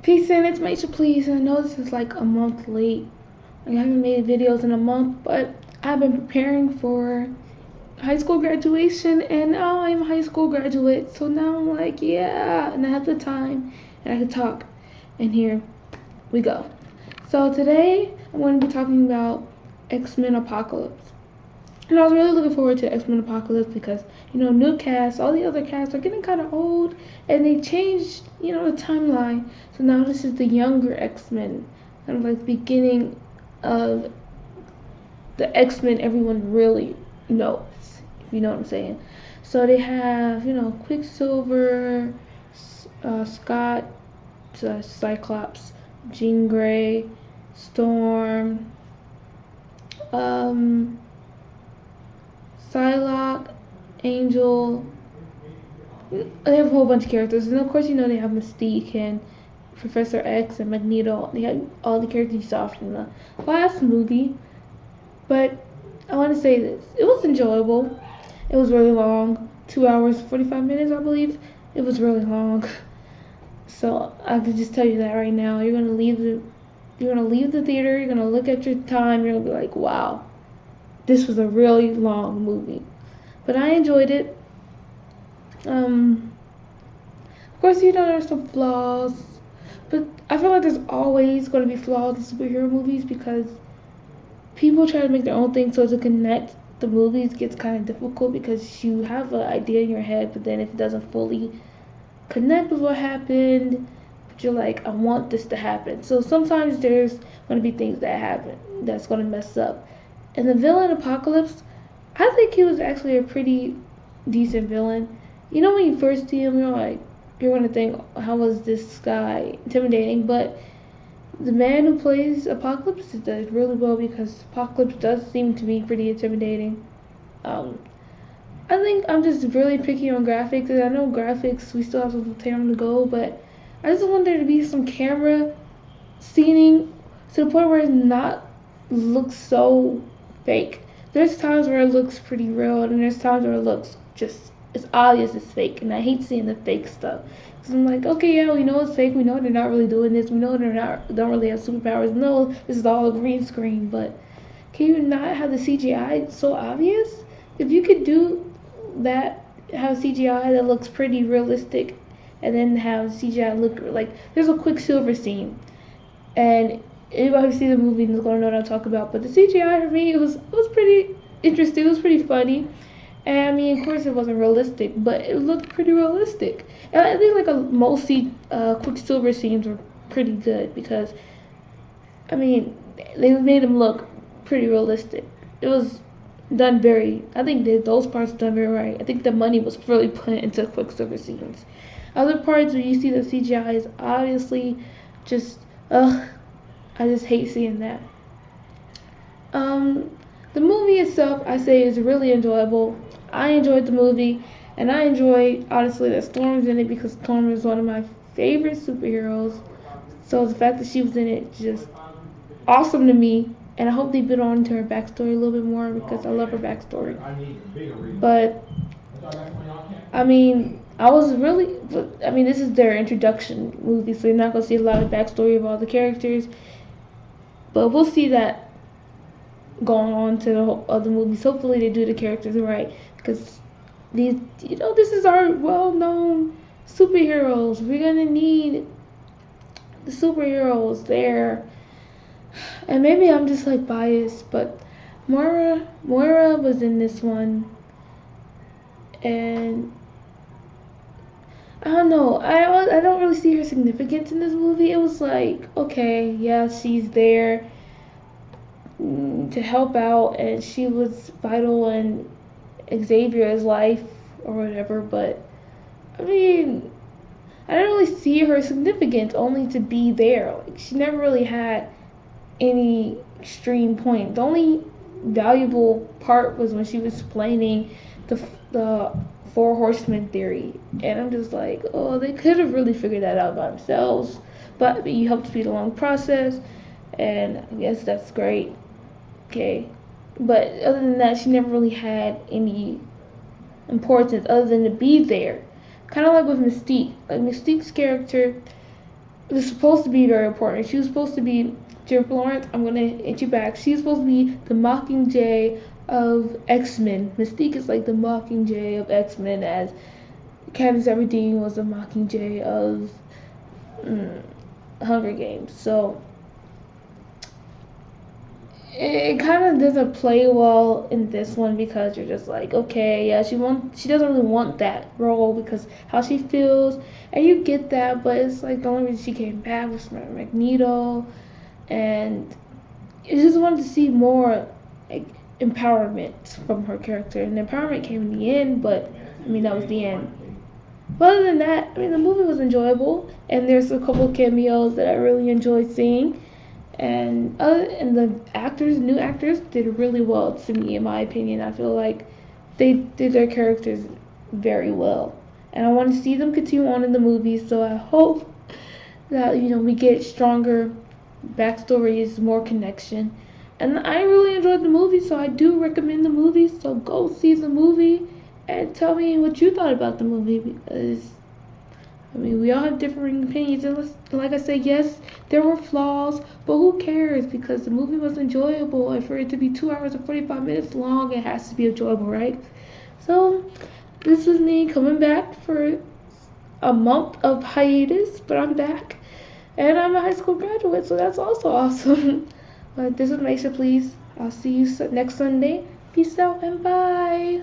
Peace and it's Maisha, please. I know this is like a month late. I haven't made videos in a month, but I've been preparing for high school graduation, and now I'm a high school graduate. So now I'm like, yeah, and I have the time, and I can talk. And here we go. So today I'm going to be talking about X-Men Apocalypse. And I was really looking forward to X-Men Apocalypse because, new cast, all the other casts are getting kind of old, and they changed, the timeline. So now this is the younger X-Men, kind of like the beginning of the X-Men everyone really knows, if you know what I'm saying. So they have, Quicksilver, Scott, Cyclops, Jean Grey, Storm, um, Psylocke, Angel. They have a whole bunch of characters, and of course, they have Mystique and Professor X and Magneto. They have all the characters you saw from the last movie. But I want to say this: it was enjoyable. It was really long, 2 hours 45 minutes, I believe. It was really long. So I can just tell you that right now. You're gonna leave the theater. You're gonna look at your time. You're gonna be like, wow, this was a really long movie. But I enjoyed it. Of course, there's some flaws, but I feel like there's always going to be flaws in superhero movies because people try to make their own thing, so to connect the movies gets kind of difficult because you have an idea in your head, but then if it doesn't fully connect with what happened, but you're like, I want this to happen. So sometimes there's going to be things that happen that's going to mess up. And the villain Apocalypse, I think he was actually a pretty decent villain. When you first see him, you're going to think, how was this guy intimidating? But the man who plays Apocalypse does really well because Apocalypse does seem to be pretty intimidating. Um, I think I'm just really picky on graphics. I know graphics, we still have some time to go, but I just want there to be some camera scening to the point where it's not looks so fake. There's times where it looks pretty real, and there's times where it looks just it's obvious it's fake, and I hate seeing the fake stuff. Cause I'm like, okay, yeah, we know it's fake. We know they're not really doing this. We know don't really have superpowers. No, this is all a green screen. But can you not have the CGI so obvious? If you could do that, have CGI that looks pretty realistic, and then have CGI look like there's a Quicksilver scene, and anybody who sees the movie is gonna know what I'm talking about. But the CGI for me, it was pretty interesting. It was pretty funny. And I mean, of course, it wasn't realistic, but it looked pretty realistic. And I think most Quicksilver scenes were pretty good because, I mean, they made him look pretty realistic. It was done very. I think those parts done very right. I think the money was really put into Quicksilver scenes. Other parts where you see the CGI is obviously just, ugh, I just hate seeing that. Um, the movie itself, I say, is really enjoyable. I enjoyed the movie, and I enjoy honestly that Storm's in it because Storm is one of my favorite superheroes. So the fact that she was in it just awesome to me, and I hope they build on to her backstory a little bit more because I love her backstory. But I mean, this is their introduction movie, so you're not gonna see a lot of backstory of all the characters. But we'll see that going on to the whole other movies. Hopefully they do the characters right because this is our well-known superheroes. We're gonna need the superheroes there, and maybe I'm just like biased, but Moira was in this one, and I don't know. I don't really see her significance in this movie. It was like, okay, yeah, she's there to help out, and she was vital in Xavier's life or whatever. But I mean, I didn't really see her significance only to be there. Like she never really had any extreme point. The only valuable part was when she was explaining the Four Horsemen theory, and I'm just like, oh, they could have really figured that out by themselves, but you helped speed along the process, and I guess that's great. Okay, but other than that, she never really had any importance other than to be there. Kind of like with Mystique. Like Mystique's character was supposed to be very important. She was supposed to be Jennifer Lawrence. I'm gonna hit you back. She's supposed to be the Mockingjay of X-Men. Mystique is like the Mockingjay of X-Men, as Katniss Everdeen was the Mockingjay of Hunger Games. So it kind of doesn't play well in this one because you're just like, okay, yeah, she doesn't really want that role because how she feels, and you get that, but it's like the only reason she came back was for Magneto, and I just wanted to see more like empowerment from her character, and the empowerment came in the end, but I mean that was the end. But other than that, I mean the movie was enjoyable, and there's a couple of cameos that I really enjoyed seeing. And the actors, new actors, did really well to me, in my opinion. I feel like they did their characters very well, and I want to see them continue on in the movies. So I hope that we get stronger backstories, more connection. And I really enjoyed the movie, so I do recommend the movie. So go see the movie and tell me what you thought about the movie because I mean, we all have differing opinions. And like I said, yes, there were flaws, but who cares? Because the movie was enjoyable. And for it to be 2 hours and 45 minutes long, it has to be enjoyable, right? So, this was me coming back for a month of hiatus, but I'm back. And I'm a high school graduate, so that's also awesome. But this was Maisha, please. I'll see you next Sunday. Peace out and bye.